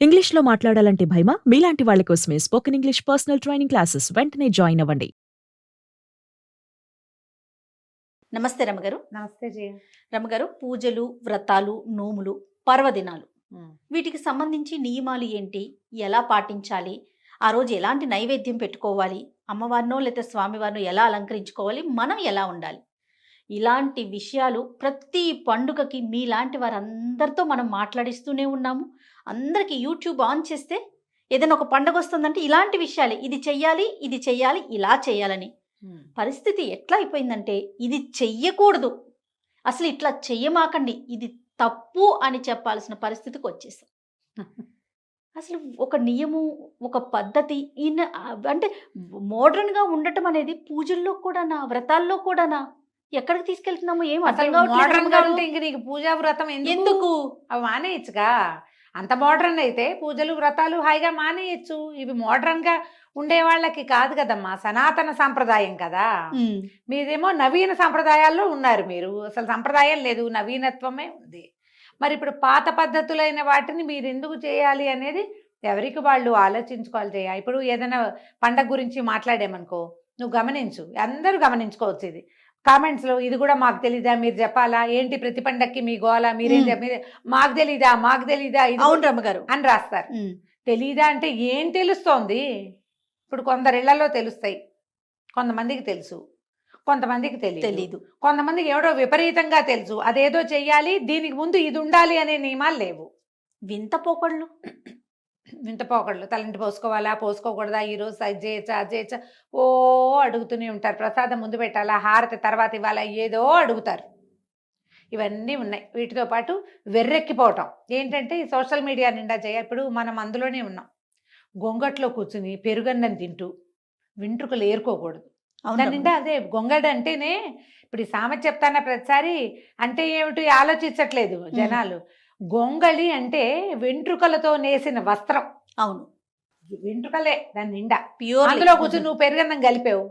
ఇంగ్లీష్‌లో మాట్లాడాలంటే భయమా? మీలాంటి వాళ్ళ కోసమే spoken English personal training classes వెంటనే జాయిన్ అవ్వండి. నమస్తే రమగారు. నమస్తే జయ. రమగారు, పూజలు, వ్రతాలు, నోములు, పర్వదినాలు హ్మ్. వీటికి సంబంధించి నియమాలు ఏంటి? ఎలా పాటించాలి? ఆ రోజు ఎలాంటి నైవేద్యం పెట్టుకోవాలి? అమ్మవారినో లేతే స్వామివారినో ఎలా అలంకరించుకోవాలి? మనం ఎలా ఉండాలి? ఇలాంటి విషయాలు ప్రతి పండుగకి మీలాంటి వారందరితో మనం మాట్లాడిస్తూనే ఉన్నాము. అందరికీ యూట్యూబ్ ఆన్ చేస్తే ఏదైనా ఒక పండగొస్తుందంటే ఇలాంటి విషయాలే. ఇది చెయ్యాలి, ఇది చెయ్యాలి, ఇలా చేయాలని. పరిస్థితి ఎట్లా అయిపోయిందంటే ఇది చెయ్యకూడదు, అసలు ఇట్లా చెయ్యమాకండి, ఇది తప్పు అని చెప్పాల్సిన పరిస్థితికి వచ్చేసాం. అసలు ఒక నియమం, ఒక పద్ధతి అంటే మోడర్న్‌గా ఉండటం అనేది పూజల్లో కూడానా? వ్రతాల్లో కూడానా? ఎక్కడికి తీసుకెళ్తున్నామో ఏం అర్థం అసలు కావట్లేదు మోడర్న్ గా రమ్మగారు. ఉంటే ఇంక నీకు పూజా వ్రతం ఎందుకు? ఎందుకు? అవి మానేయచ్చుగా. అంత మోడర్న్ అయితే పూజలు వ్రతాలు హాయిగా మానేయచ్చు. ఇవి మోడర్న్ గా ఉండే వాళ్ళకి కాదు కదమ్మా, సనాతన సాంప్రదాయం కదా. ఉమ్, మీరేమో నవీన సాంప్రదాయాల్లో ఉన్నారు. మీరు అసలు సంప్రదాయం లేదు, నవీనత్వమే ఉంది. మరి ఇప్పుడు పాత పద్ధతులైన వాటిని మీరు ఎందుకు చేయాలి అనేది ఎవరికి వాళ్ళు ఆలోచించుకోవాలి చేయ. ఇప్పుడు ఏదైనా పండగ గురించి మాట్లాడామనుకో, నువ్వు గమనించు, అందరూ గమనించుకోవచ్చు. ఇది కామెంట్స్లో ఇది కూడా మాకు తెలీదా, మీరు చెప్పాలా ఏంటి, ప్రతి పండక్కి మీ గోల మీరేం మాకు తెలీదా, మాకు తెలీదా ఇది అవును రమ్మగారు అని రాస్తారు. తెలీదా అంటే ఏం తెలుస్తోంది? ఇప్పుడు కొందరిళ్లలో తెలుస్తాయి, కొంతమందికి తెలుసు, కొంతమందికి తెలీదు. కొంతమందికి ఎవడో విపరీతంగా తెలుసు, అదేదో చెయ్యాలి, దీనికి ముందు ఇది ఉండాలి అనే నియమాలు లేవు. వింత పోకళ్ళు. వింత పోకళ్ళు. తలంటి పోసుకోవాలా, పోసుకోకూడదా, ఈరోజు అది చేయచ్చా, అది చేయచ్చా, ఓ అడుగుతూనే ఉంటారు. ప్రసాదం ముందు పెట్టాలా, హారతి తర్వాత ఇవ్వాలా, ఏదో అడుగుతారు. ఇవన్నీ ఉన్నాయి. వీటితో పాటు వెర్రెక్కిపోవటం ఏంటంటే ఈ సోషల్ మీడియా నిండా ఇప్పుడు మనం అందులోనే ఉన్నాం. గొంగట్లో కూర్చుని పెరుగన్నం తింటూ వెంట్రుకలు ఏరుకోకూడదు. దాని నిండా అదే గొంగడ అంటేనే. ఇప్పుడు ఈ సామెత చెప్తానా ప్రతిసారి, అంటే ఏమిటి ఆలోచించట్లేదు జనాలు. గొంగళి అంటే వెంట్రుకలతో నేసిన వస్త్రం. అవును, వెంట్రుకలే దాని నిండా. ప్యూర్. అందులో కూర్చొని నువ్వు పెరుగన్నం కలిపావు,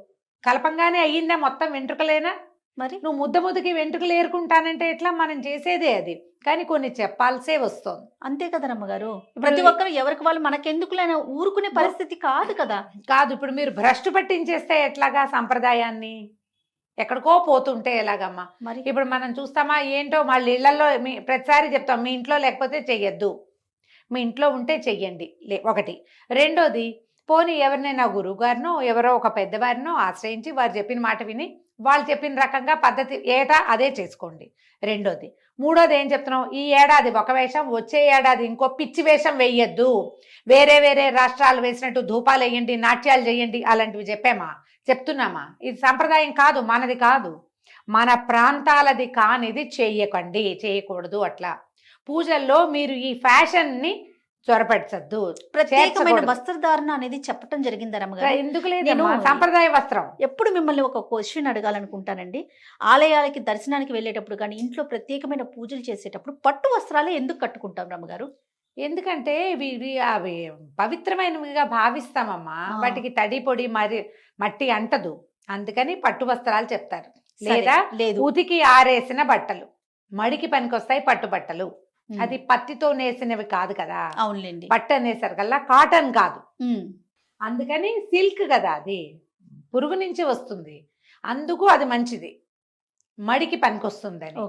కలపంగానే అయ్యిందా మొత్తం వెంట్రుకలేనా? మరి నువ్వు ముద్దకి వెంట్రుకలు ఏరుకుంటానంటే ఎట్లా? మనం చేసేదే అది, కానీ కొన్ని చెప్పాల్సే వస్తుంది. అంతే కదా రమ్మగారు. ప్రతి ఒక్కరు ఎవరికి వాళ్ళు మనకెందుకులైనా ఊరుకునే పరిస్థితి కాదు కదా. కాదు, ఇప్పుడు మీరు భ్రష్టు పట్టించేస్తే ఎట్లాగా సంప్రదాయాన్ని? ఎక్కడికో పోతుంటే ఎలాగమ్మా? మరి ఇప్పుడు మనం చూస్తామా ఏంటో, వాళ్ళ ఇళ్లలో ప్రతిసారి చెప్తాం మీ ఇంట్లో లేకపోతే చెయ్యొద్దు, మీ ఇంట్లో ఉంటే చెయ్యండి ఒకటి. రెండోది, పోనీ ఎవరినైనా గురువు గారినో ఎవరో ఒక పెద్దవారినో ఆశ్రయించి వారు చెప్పిన మాట విని వాళ్ళు చెప్పిన రకంగా పద్ధతి ఏటా అదే చేసుకోండి. రెండోది. మూడోది ఏం చెప్తున్నాం, ఈ ఏడాది ఒక వేషం, వచ్చే ఏడాది ఇంకో పిచ్చి వేషం వేయద్దు, వేరే వేరే రాష్ట్రాలు వేసినట్టు ధూపాలు వేయండి, నాట్యాలు చేయండి, అలాంటివి చెప్తున్నామా? ఇది సంప్రదాయం కాదు, మనది కాదు, మన ప్రాంతాలది కానిది చేయకూడదు. అట్లా పూజల్లో మీరు ఈ ఫ్యాషన్ని చొరపెట్టద్దు. ప్రత్యేకమైన వస్త్రధారణ అనేది చెప్పటం జరిగింది రమ్మగారు. ఎందుకు లేదు సాంప్రదాయ వస్త్రం? ఎప్పుడు మిమ్మల్ని ఒక క్వశ్చన్ అడగాలనుకుంటానండి. ఆలయాలకి దర్శనానికి వెళ్ళేటప్పుడు కానీ ఇంట్లో ప్రత్యేకమైన పూజలు చేసేటప్పుడు పట్టు వస్త్రాలే ఎందుకు కట్టుకుంటాం రమ్మగారు? ఎందుకంటే అవి పవిత్రమైనవిగా భావిస్తామమ్మా. వాటికి తడి పొడి మట్టి అంటదు, అందుకని పట్టు వస్త్రాలు చెప్తారు. లేదా ఉతికి ఆరేసిన బట్టలు, మడికి పనికొస్తాయి పట్టు బట్టలు. అది పత్తితో నేసినవి కాదు కదా. అవునులేండి. పట్టు అనేసరి కల్లా కాటన్ కాదు, అందుకని సిల్క్ కదా, అది పురుగు నుంచి వస్తుంది, అందుకు అది మంచిది, మడికి పనికొస్తుందని.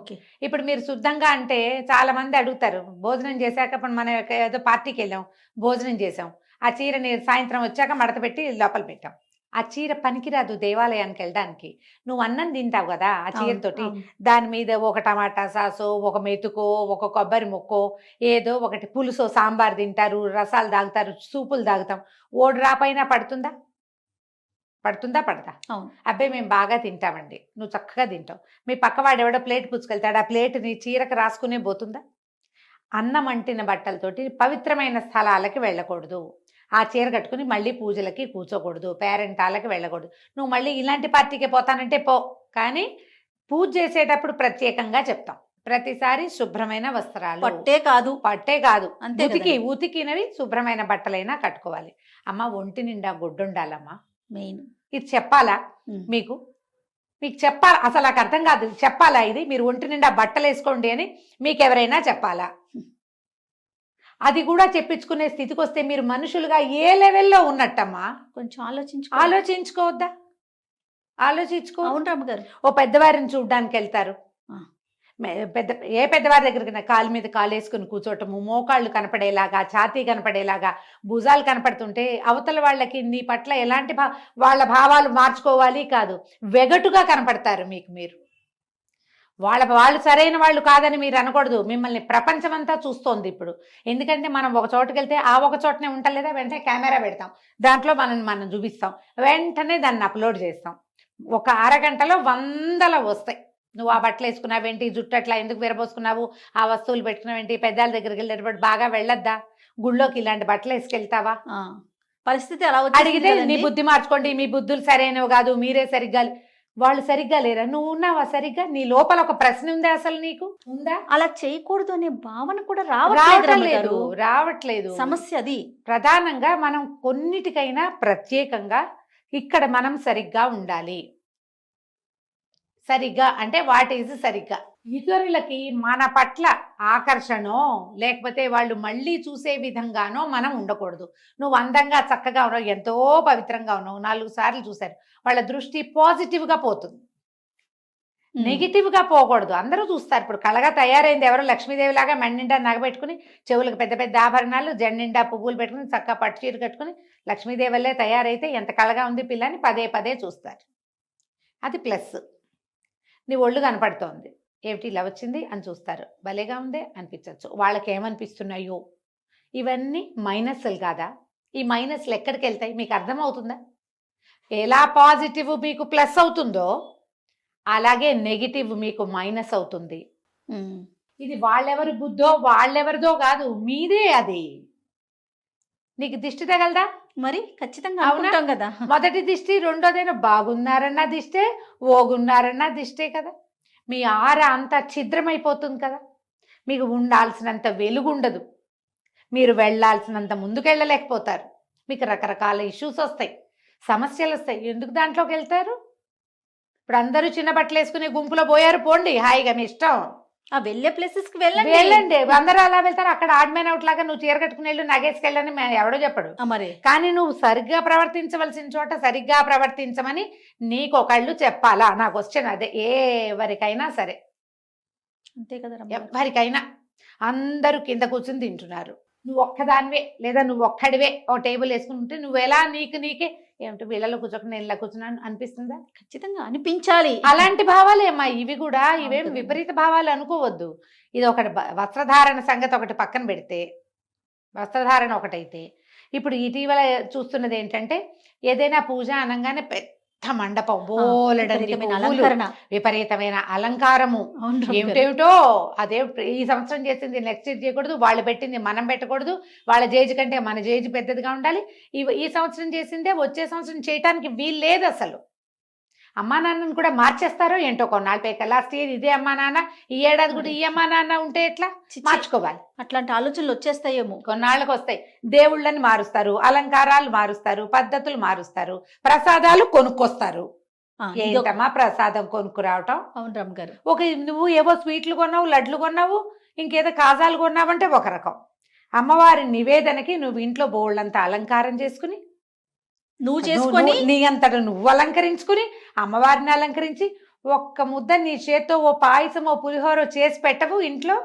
ఇప్పుడు మీరు శుద్ధంగా అంటే చాలా మంది అడుగుతారు, భోజనం చేశాక ఇప్పుడు మనం ఏదో పార్టీకి వెళ్ళాం, భోజనం చేసాం, ఆ చీరని సాయంత్రం వచ్చాక మడత పెట్టి లోపల పెట్టాం. ఆ చీర పనికిరాదు దేవాలయానికి వెళ్ళడానికి. నువ్వు అన్నం తింటావు కదా ఆ చీరతోటి, దాని మీద ఒక టమాటా సాసో, ఒక మెతుకో, ఒక కొబ్బరి ముక్కో, ఏదో ఒకటి పులుసో, సాంబార్ తింటారు, రసాలు తాగుతారు, సూపులు తాగుతాం. ఓడి రాపైనా పడుతుందా? పడతా? అబ్బాయి మేము బాగా తింటామండి, నువ్వు చక్కగా తింటావు, మీ పక్కవాడు ఎవడో ప్లేట్ పుచ్చుకెళ్తాడు, ఆ ప్లేట్ నీ చీరకు రాసుకునే పోతుందా? అన్నం అంటిన బట్టలతోటి పవిత్రమైన స్థలాలకి వెళ్ళకూడదు, ఆ చీర కట్టుకుని మళ్ళీ పూజలకి కూర్చోకూడదు, పేరెంటాలకి వెళ్ళకూడదు. నువ్వు మళ్ళీ ఇలాంటి పార్టీకి పోతానంటే పో, కానీ పూజ చేసేటప్పుడు ప్రత్యేకంగా చెప్తాం, ప్రతిసారి శుభ్రమైన వస్త్రాలు, పట్టే కాదు ఉతికినవి శుభ్రమైన బట్టలైనా కట్టుకోవాలి. అమ్మ ఒంటి నిండా గుడ్డుండాలమ్మా, మెయిన్. ఇది చెప్పాలా మీకు చెప్పాలా? అసలు నాకు అర్థం కాదు, చెప్పాలా ఇది? మీరు ఒంటి నిండా బట్టలు వేసుకోండి అని మీకు ఎవరైనా చెప్పాలా? అది కూడా చెప్పించుకునే స్థితికి వస్తే మీరు మనుషులుగా ఏ లెవెల్లో ఉన్నట్టమ్మా? కొంచెం ఆలోచించుకోవద్దా? ఆలోచించుకో. అవును రమ్మగారు. ఓ పెద్దవారిని చూడ్డానికి వెళ్తారు. ఆ. ఏ పెద్దవారి దగ్గరికి కాలు మీద కాలు వేసుకుని కూర్చోటము, మోకాళ్ళు కనపడేలాగా, ఛాతీ కనపడేలాగా, భుజాలు కనపడుతుంటే అవతల వాళ్ళకి నీ పట్ల ఎలాంటి వాళ్ళ భావాలు మార్చుకోవాలి కాదు, వెగటుగా కనపడతారు మీకు మీరు. వాళ్ళు సరైన వాళ్ళు కాదని మీరు అనకూడదు. మిమ్మల్ని ప్రపంచమంతా చూస్తోంది ఇప్పుడు. ఎందుకంటే మనం ఒక చోటుకి వెళ్తే ఆ ఒక చోటనే ఉంటలేదా, వెంటనే కెమెరా పెడతాం, దాంట్లో మనం చూపిస్తాం, వెంటనే దాన్ని అప్లోడ్ చేస్తాం. ఒక అరగంటలో 100 వస్తాయి. నువ్వు ఆ బట్టలు వేసుకున్నావేంటి, జుట్టు అట్లా ఎందుకు విరబోసుకున్నావు, ఆ వస్తువులు పెట్టుకున్నావేంటి, పెద్దాల దగ్గరికి వెళ్ళేటప్పుడు బాగా వెళ్ళొద్దా, గుళ్ళోకి ఇలాంటి బట్టలు వేసుకెళ్తావా, పరిస్థితి అలా అడిగితే నీ బుద్ధి మార్చుకోండి, మీ బుద్ధులు సరైనవి కాదు, మీరే సరిగ్గా. వాళ్ళు సరిగ్గా లేరా, నువ్వు ఉన్నావా సరిగ్గా? నీ లోపల ఒక ప్రశ్న ఉందా, అసలు నీకు ఉందా? అలా చేయకూడదు అనే భావన కూడా రావట్లేదు. సమస్య అది. ప్రధానంగా మనం కొన్నిటికైనా ప్రత్యేకంగా ఇక్కడ మనం సరిగ్గా ఉండాలి. సరిగ్గా అంటే వాట్ ఈజ్ సరిగ్గా. ఇతరులకి మన పట్ల ఆకర్షణో లేకపోతే వాళ్ళు మళ్ళీ చూసే విధంగానో మనం ఉండకూడదు. నువ్వు అందంగా చక్కగా ఉన్నావు, ఎంతో పవిత్రంగా ఉన్నావు, 4 సార్లు చూశారు, వాళ్ళ దృష్టి పాజిటివ్గా పోతుంది, నెగిటివ్గా పోకూడదు. అందరూ చూస్తారు. ఇప్పుడు కళగా తయారైంది ఎవరో లక్ష్మీదేవి లాగా మెన్నిండా నగబెట్టుకుని, చెవులకు పెద్ద పెద్ద ఆభరణాలు, జెండిండా పువ్వులు పెట్టుకుని, చక్కగా పట్టు చీర కట్టుకుని లక్ష్మీదేవల్లే తయారైతే ఎంత కళగా ఉంది పిల్లని పదే చూస్తారు. అది ప్లస్. నీ ఒళ్ళు కనపడుతోంది, ఏమిటి ఇలా వచ్చింది అని చూస్తారు, భలేగా ఉందే అనిపించవచ్చు. వాళ్ళకి ఏమనిపిస్తున్నాయో ఇవన్నీ మైనస్లు కాదా? ఈ మైనస్లు ఎక్కడికి వెళ్తాయి మీకు అర్థమవుతుందా? ఎలా పాజిటివ్ మీకు ప్లస్ అవుతుందో అలాగే నెగిటివ్ మీకు మైనస్ అవుతుంది. ఇది వాళ్ళెవరి బుద్ధో వాళ్ళెవరిదో కాదు, మీదే. అది నీకు దిష్టి తగలదా? మరి ఖచ్చితంగా అనుకుంటాం కదా. మొదటి దిష్టి, రెండోదైనా బాగున్నారన్న దిష్టే, ఓగున్నారన్న దిష్టే కదా. మీ ఆర అంతా ఛిద్రమైపోతుంది కదా. మీకు ఉండాల్సినంత వెలుగుండదు, మీరు వెళ్ళాల్సినంత ముందుకెళ్ళలేకపోతారు, మీకు రకరకాల ఇష్యూస్ వస్తాయి, సమస్యలు వస్తాయి. ఎందుకు దాంట్లోకి వెళ్తారు? ఇప్పుడు అందరూ చిన్న బట్టలు వేసుకునే గుంపులో పోయారు, పోండి హాయిగా, మీ ఇష్టం. ఆ వెళ్ళే ప్లేసెస్ కి వెళ్ళండి. అందరూ అలా వెళ్తారు. అక్కడ ఆడ్మెన్ అవుట్ లాగా నువ్వు చీర కట్టుకుని వెళ్ళు, నగేసుకెళ్ళని ఎవడో చెప్పడు. మరి కానీ నువ్వు సరిగ్గా ప్రవర్తించవలసిన చోట సరిగ్గా ప్రవర్తించమని నీకొకళ్ళు చెప్పాలా? నా క్వశ్చన్ అదే. ఎవరికైనా సరే అంతే కదా. ఎవరికైనా అందరూ కింద కూర్చుని తింటున్నారు, నువ్వు ఒక్కదానివే లేదా నువ్వు ఒక్కడివే ఓ టేబుల్ వేసుకుని ఉంటే నువ్వు ఎలా నీకే ఏమిటి వీళ్ళలో కూర్చోక నేను ఇలా కూర్చున్నాను అనిపిస్తుందా? ఖచ్చితంగా అనిపించాలి. అలాంటి భావాలేమ్మా ఇవి కూడా. ఇవేం విపరీత భావాలు అనుకోవద్దు. ఇది ఒకటి. వస్త్రధారణ సంగతి ఒకటి పక్కన పెడితే, వస్త్రధారణ ఒకటైతే, ఇప్పుడు ఇటీవల చూస్తున్నది ఏంటంటే, ఏదైనా పూజ అనగానే పెద్ద మండపం, విపరీతమైన అలంకారము, ఏమిటేమిటో. అదే ఈ సంవత్సరం చేసింది నెక్స్ట్ ఇయర్ చేయకూడదు, వాళ్ళు పెట్టింది మనం పెట్టకూడదు, వాళ్ళ జేజ్ కంటే మన జేజ్ పెద్దదిగా ఉండాలి, ఈ సంవత్సరం చేసిందే వచ్చే సంవత్సరం చేయటానికి వీలు లేదు అసలు. అమ్మా నాన్నని కూడా మార్చేస్తారో ఏంటో కొన్నాళ్ళు పేక. లాస్ట్ ఇయర్ ఇదే అమ్మా నాన్న, ఈ ఏడాది కూడా ఈ అమ్మా నాన్న ఉంటే ఎట్లా? మార్చుకోవాలి. అట్లాంటి ఆలోచనలు వచ్చేస్తాయేమో, కొన్నాళ్ళకి వస్తాయి. దేవుళ్ళని మారుస్తారు, అలంకారాలు మారుస్తారు, పద్ధతులు మారుస్తారు, ప్రసాదాలు కొనుక్కొస్తారు. ఏంటమ్మా ప్రసాదం కొనుక్కు రావటం? అవును రమ్మ గారు. నువ్వు ఏవో స్వీట్లు కొన్నావు, లడ్లు కొన్నావు, ఇంకేదో కాజాలు కొన్నావంటే ఒక రకం. అమ్మవారి నివేదనకి నువ్వు ఇంట్లో బోళ్ళంతా అలంకారం చేసుకుని, నువ్వు చేసుకొని నీ అంతటా నువ్వు అలంకరించుకుని, అమ్మవారిని అలంకరించి, ఒక్క ముద్ద నీ చేత్తో ఓ పాయసం ఓ పులిహోర చేసి పెట్టవు ఇంట్లో,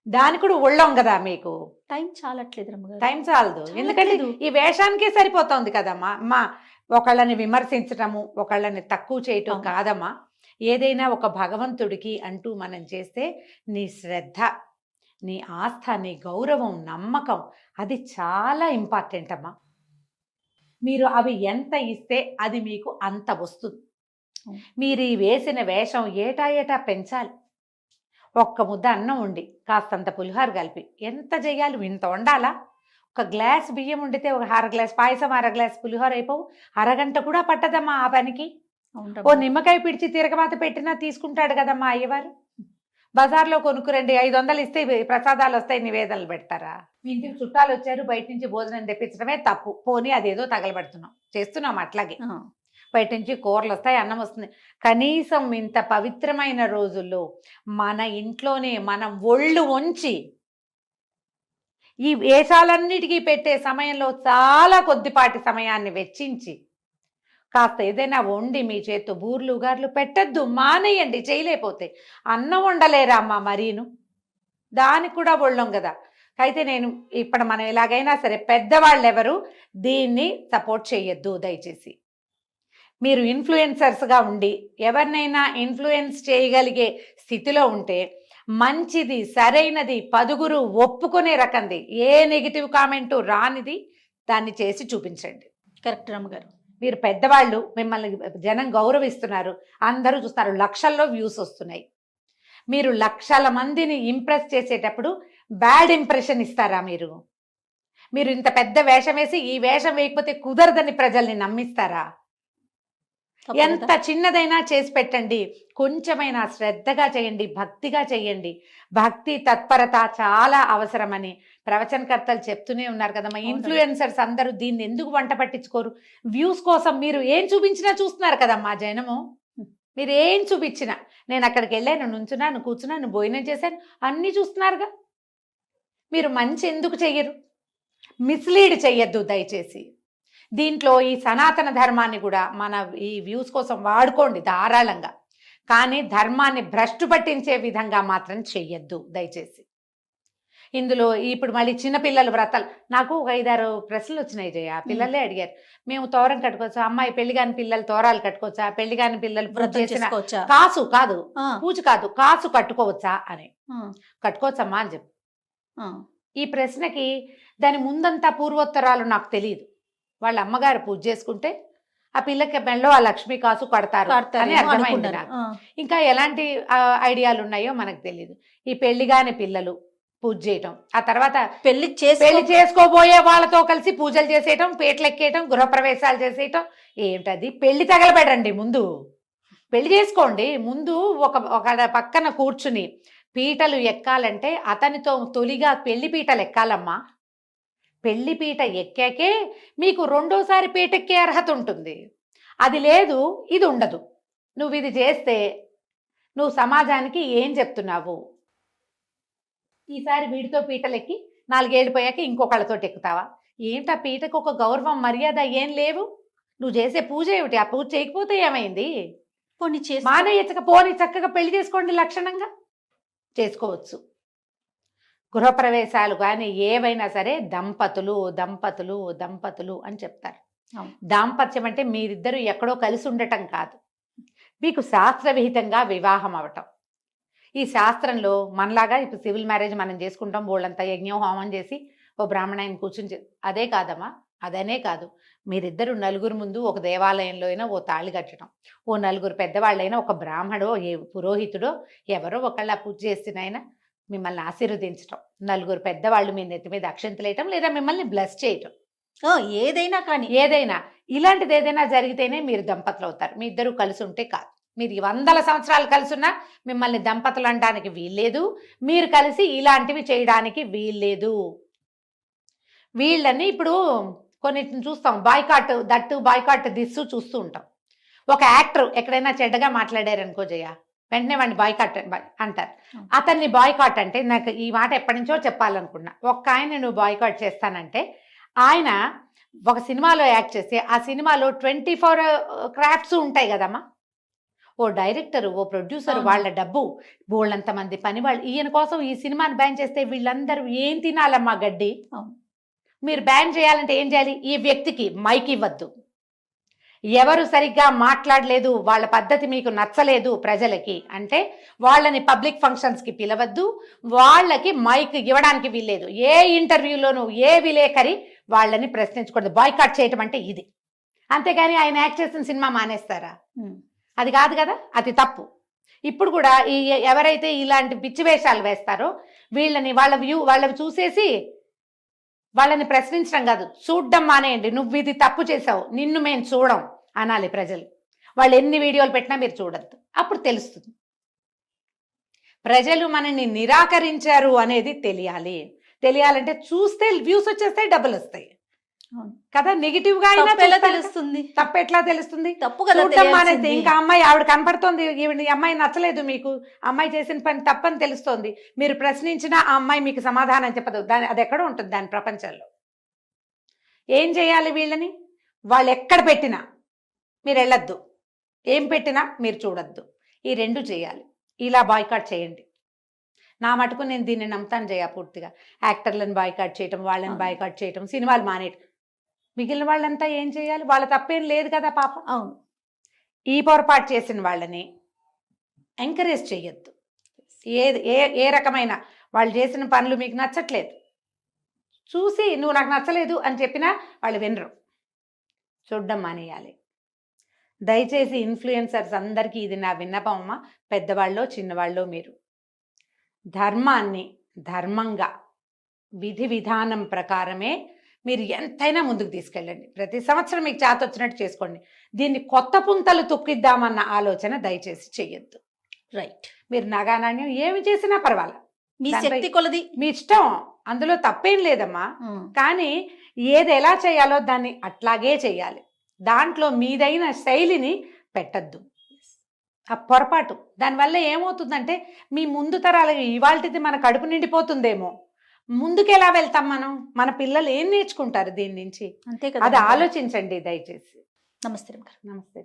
దానికి కూడా ఒళ్ళం కదా మీకు. టైం చాలట్లేదు రమ్మగారు. టైం చాలదు, ఎందుకంటే ఈ వేషానికే సరిపోతుంది కదమ్మా. అమ్మా ఒకళ్ళని విమర్శించటము, ఒకళ్ళని తక్కువ చేయటం కాదమ్మా. ఏదైనా ఒక భగవంతుడికి అంటూ మనం చేస్తే నీ శ్రద్ధ, నీ ఆస్థ, నీ గౌరవం, నమ్మకం అది చాలా ఇంపార్టెంట్ అమ్మా. మీరు అవి ఎంత ఇస్తే అది మీకు అంత వస్తుంది. మీరు ఈ వేసిన వేషం ఏటా పెంచాలి. ఒక్క ముద్ద అన్నం ఉండి కాస్తంత పులిహోర కలిపి ఎంత చేయాలి? ఇంత వండాలా? ఒక గ్లాస్ బియ్యం వండితే ఒక 1/2 గ్లాస్ పాయసం, 1/2 గ్లాస్ పులిహోర అయిపోవు. అరగంట కూడా పట్టదమ్మా ఆ పనికి. ఓ నిమ్మకాయ పిడిచి తిరగమాత పెట్టినా తీసుకుంటాడు కదమ్మా అయ్యవారు. బజార్లో కొనుక్కురండి, 500 ఇస్తే ప్రసాదాలు వస్తాయి, నివేదనలు పెడతారా? మీ ఇంటికి చుట్టాలు వచ్చారు, బయట నుంచి భోజనం తెప్పించడమే తప్పు. పోనీ అదేదో తగలబెడుతున్నాం, చేస్తున్నాం అట్లాగే. బయట నుంచి కూరలు వస్తాయి, అన్నం వస్తుంది. కనీసం ఇంత పవిత్రమైన రోజుల్లో మన ఇంట్లోనే మనం ఒళ్ళు వంచి ఈ వేషాలన్నిటికీ పెట్టే సమయంలో చాలా కొద్దిపాటి సమయాన్ని వెచ్చించి కాస్త ఏదైనా వండి మీ చేత్తో బూర్లు గార్లు పెట్టద్దు, మానేయండి చేయలేకపోతే. అన్నం వండలేరా అమ్మా మరీను, దానికి కూడా ఒళ్ళం కదా. అయితే నేను ఇప్పుడు మనం ఎలాగైనా సరే పెద్దవాళ్ళు ఎవరు దీన్ని సపోర్ట్ చేయొద్దు దయచేసి. మీరు ఇన్ఫ్లుయెన్సర్స్గా ఉండి ఎవరినైనా ఇన్ఫ్లుయెన్స్ చేయగలిగే స్థితిలో ఉంటే మంచిది, సరైనది, పదుగురు ఒప్పుకునే రకంది, ఏ నెగిటివ్ కామెంటు రానిది దాన్ని చేసి చూపించండి. కరెక్ట్ రమ్మగారు. మీరు పెద్దవాళ్ళు, మిమ్మల్ని జనం గౌరవిస్తున్నారు, అందరూ చూస్తున్నారు, లక్షల్లో వ్యూస్ వస్తున్నాయి. మీరు లక్షల మందిని ఇంప్రెస్ చేసేటప్పుడు బ్యాడ్ ఇంప్రెషన్ ఇస్తారా? మీరు ఇంత పెద్ద వేషం వేసి ఈ వేషం వేయకపోతే కుదరదని ప్రజల్ని నమ్మిస్తారా? ఎంత చిన్నదైనా చేసి పెట్టండి, కొంచెమైనా శ్రద్ధగా చేయండి, భక్తిగా చేయండి. భక్తి తత్పరత చాలా అవసరమని ప్రవచనకర్తలు చెప్తూనే ఉన్నారు కదమ్మా. ఇన్ఫ్లుయెన్సర్స్ అందరూ దీన్ని ఎందుకు వంట పట్టించుకోరు? వ్యూస్ కోసం మీరు ఏం చూపించినా చూస్తున్నారు కదమ్మా జనము. మీరు ఏం చూపించినా, నేను అక్కడికి వెళ్ళాను, నుంచున్నాను, కూర్చున్నాను, భోజనం చేశాను, అన్నీ చూస్తున్నారుగా. మీరు మంచి ఎందుకు చెయ్యరు? మిస్లీడ్ చెయ్యొద్దు దయచేసి. దీంట్లో ఈ సనాతన ధర్మాన్ని కూడా మన ఈ వ్యూస్ కోసం వాడుకోండి ధారాళంగా, కానీ ధర్మాన్ని భ్రష్టు పట్టించే విధంగా మాత్రం చెయ్యొద్దు దయచేసి. ఇందులో ఇప్పుడు మళ్ళీ చిన్నపిల్లలు వ్రతాలు, నాకు ఒక 5-6 ప్రశ్నలు వచ్చినాయి జయ. పిల్లలే అడిగారు, మేము తోరం కట్టుకోవచ్చా, అమ్మాయి పెళ్లి కాని పిల్లలు తోరాలు కట్టుకోవచ్చా, పెళ్లి కాని పిల్లలు కాసు కాదు, పూజ కాదు, కాసు కట్టుకోవచ్చా అని. కట్టుకోవచ్చమ్మా అని చెప్పు. ఈ ప్రశ్నకి దాని ముందంతా పూర్వోత్తరాలు నాకు తెలియదు. వాళ్ళ అమ్మగారు పూజ చేసుకుంటే ఆ పిల్లకి మెళ్ళో ఆ లక్ష్మీ కాసు కడతారు అని అర్థమైంది నాకు. ఇంకా ఎలాంటి ఐడియాలు ఉన్నాయో మనకు తెలియదు. ఈ పెళ్లిగాని పిల్లలు పూజ చేయటం, ఆ తర్వాత పెళ్లి చేసుకోబోయే వాళ్ళతో కలిసి పూజలు చేసేయటం, పీటలు ఎక్కేయటం, గృహప్రవేశాలు చేసేయటం, ఏమిటది? పెళ్లి తగలబెడండి, ముందు పెళ్లి చేసుకోండి. ముందు ఒక పక్కన కూర్చుని పీటలు ఎక్కాలంటే అతనితో తొలిగా పెళ్లి పీటలు ఎక్కాలమ్మా. పెళ్లి పీట ఎక్కాకే మీకు రెండోసారి పీట ఎక్కే అర్హత ఉంటుంది. అది లేదు, ఇది ఉండదు. నువ్వు ఇది చేస్తే నువ్వు సమాజానికి ఏం చెప్తున్నావు? ఈసారి వీడితో పీటలెక్కి 4 ఏళ్ళు పోయాక ఇంకొకళ్ళతో ఎక్కుతావా? ఏంటి ఆ పీటకు ఒక గౌరవం, మర్యాద ఏం లేవు? నువ్వు చేసే పూజ ఏమిటి? ఆ పూజ చేయకపోతే ఏమైంది? మానేయచ్చక పోనీ, చక్కగా పెళ్లి చేసుకోండి, లక్షణంగా చేసుకోవచ్చు. గృహప్రవేశాలు కానీ ఏవైనా సరే దంపతులు దంపతులు దంపతులు అని చెప్తారు. దాంపత్యం అంటే మీరిద్దరూ ఎక్కడో కలిసి ఉండటం కాదు, మీకు శాస్త్రవిహితంగా వివాహం అవటం. ఈ శాస్త్రంలో మనలాగా ఇప్పుడు సివిల్ మ్యారేజ్ మనం చేసుకుంటాం, వాళ్ళంతా యజ్ఞం హోమం చేసి ఓ బ్రాహ్మణాయన కూర్చుని, అదే కాదమ్మా. అదనే కాదు, మీరిద్దరు నలుగురు ముందు ఒక దేవాలయంలో అయినా ఓ తాళి కట్టడం, ఓ నలుగురు పెద్దవాళ్ళైనా, ఒక బ్రాహ్మడో ఏ పురోహితుడో ఎవరో ఒకళ్ళ పూజ చేసినైనా మిమ్మల్ని ఆశీర్వదించటం, నలుగురు పెద్దవాళ్ళు మీ నెత్తి మీద అక్షంతలేయటం, లేదా మిమ్మల్ని బ్లెస్ చేయటం, ఏదైనా కానీ ఏదైనా ఇలాంటిది ఏదైనా జరిగితేనే మీరు దంపతులు అవుతారు. మీ ఇద్దరు కలిసి ఉంటే కాదు. మీరు 100 సంవత్సరాలు కలిసి ఉన్నా మిమ్మల్ని దంపతులు అనడానికి వీల్లేదు. మీరు కలిసి ఇలాంటివి చేయడానికి వీల్లేదు. వీళ్ళని ఇప్పుడు కొన్నిటిని చూస్తాం, బాయ్కాట్ దట్టు, బాయ్కాట్ దిస్సు చూస్తూ ఉంటాం. ఒక యాక్టర్ ఎక్కడైనా చెడ్డగా మాట్లాడారనుకో జయ, వెంటనే వాడిని బాయ్కాట్ అంటారు. అతన్ని బాయ్కాట్ అంటే, నాకు ఈ మాట ఎప్పటి నుంచో చెప్పాలనుకున్నా. ఒక్క ఆయన నువ్వు బాయ్కాట్ చేస్తానంటే, ఆయన ఒక సినిమాలో యాక్ట్ చేస్తే ఆ సినిమాలో 24 క్రాఫ్ట్స్ ఉంటాయి కదమ్మా. ఓ డైరెక్టరు, ఓ ప్రొడ్యూసర్, వాళ్ళ డబ్బు, బోళ్ళంతమంది పని వాళ్ళు. ఈయన కోసం ఈ సినిమాని బ్యాన్ చేస్తే వీళ్ళందరూ ఏం తినాలమ్మా గడ్డి? మీరు బ్యాన్ చేయాలంటే ఏం చేయాలి? ఈ వ్యక్తికి మైక్ ఇవ్వద్దు, ఎవరు సరిగ్గా మాట్లాడలేదు, వాళ్ళ పద్ధతి మీకు నచ్చలేదు ప్రజలకి అంటే వాళ్ళని పబ్లిక్ ఫంక్షన్స్కి పిలవద్దు, వాళ్ళకి మైక్ ఇవ్వడానికి వీల్లేదు. ఏ ఇంటర్వ్యూలోనూ ఏ విలేకరి వాళ్ళని ప్రశ్నించకూడదు. బాయ్కాట్ చేయటం అంటే ఇది. అంతేగాని ఆయన యాక్ట్ చేసిన సినిమా మానేస్తారా? అది కాదు కదా, అది తప్పు. ఇప్పుడు కూడా ఎవరైతే ఇలాంటి పిచ్చి వేషాలు వేస్తారో వీళ్ళని వాళ్ళవి చూసేసి వాళ్ళని ప్రశ్నించడం కాదు, చూడడం మానేయండి. నువ్వు ఇది తప్పు చేసావు, నిన్ను మేము చూడం అనాలి ప్రజలు. వాళ్ళు ఎన్ని వీడియోలు పెట్టినా మీరు చూడద్దు, అప్పుడు తెలుస్తుంది. ప్రజలు మనల్ని నిరాకరించారు అనేది తెలియాలంటే చూస్తే వ్యూస్ వచ్చేస్తాయి, డబ్బులు వస్తాయి. అవును. కదా, నెగిటివ్ గా అయినా తప్పు ఎలా చూస్తారు. తెలుస్తుంది? తప్పు ఎట్లా తెలుస్తుంది? తప్పు కదా చూడటం మానేస్తే తెలియాల్సింది. ఇంకా అమ్మాయి ఆవిడ కనపడుతోంది, ఈవిడ ఈ అమ్మాయి నచ్చలేదు మీకు, అమ్మాయి చేసిన పని తప్పని తెలుస్తోంది, మీరు ప్రశ్నించినా ఆ అమ్మాయి మీకు సమాధానం చెప్పదు, అది ఎక్కడ ఉంటుంది దాని ప్రపంచంలో. ఏం చేయాలి వీళ్ళని? వాళ్ళు ఎక్కడ పెట్టినా మీరు వెళ్ళొద్దు, ఏం పెట్టినా మీరు చూడొద్దు, ఈ రెండు చేయాలి. ఇలా బాయ్కాట్ చేయండి. నా మటుకు నేను దీన్ని నమ్ముతాను జయ పూర్తిగా. యాక్టర్లను బాయ్కాట్ చేయటం, వాళ్ళని బాయ్కాట్ చేయటం, సినిమాలు మానేయటం. మిగిలిన వాళ్ళంతా ఏం చేయాలి? వాళ్ళ తప్పేం లేదు కదా పాపం. అవును. ఈ పొరపాటు చేసిన వాళ్ళని ఎంకరేజ్ చేయొద్దు. ఏ రకమైన వాళ్ళు చేసిన పనులు మీకు నచ్చట్లేదు, చూసి నువ్వు నాకు నచ్చలేదు అని చెప్పినా వాళ్ళు వినరు, చూడడం మానేయాలి. దయచేసి ఇన్ఫ్లుయెన్సర్స్ అందరికీ ఇది నా విన్నపం అమ్మ. పెద్దవాళ్ళో చిన్నవాళ్ళో మీరు ధర్మాన్ని ధర్మంగా విధి విధానం ప్రకారమే మీరు ఎంతైనా ముందుకు తీసుకెళ్ళండి. ప్రతి సంవత్సరం మీకు చేత వచ్చినట్టు చేసుకోండి. దీన్ని కొత్త పుంతలు తొక్కిద్దామన్న ఆలోచన దయచేసి చెయ్యొద్దు. రైట్. మీరు నగానాణ్యం ఏమి చేసినా పర్వాలేదు, మీ దానిపై శక్తి కొలది. మీ ఇష్టం, అందులో తప్పేం లేదమ్మా. కానీ ఏది ఎలా చేయాలో దాన్ని అట్లాగే చేయాలి. దాంట్లో మీదైన శైలిని పెట్టద్దు. ఆ పొరపాటు దానివల్ల ఏమవుతుందంటే మీ ముందు తరాలకి ఇవాళది మన కడుపు నిండిపోతుందేమో, ముందుకు ఎలా వెళ్తాం మనం? మన పిల్లలు ఏం నేర్చుకుంటారు దీని నుంచి? అంతే కదా. అది ఆలోచించండి దయచేసి. నమస్తే. నమస్తే.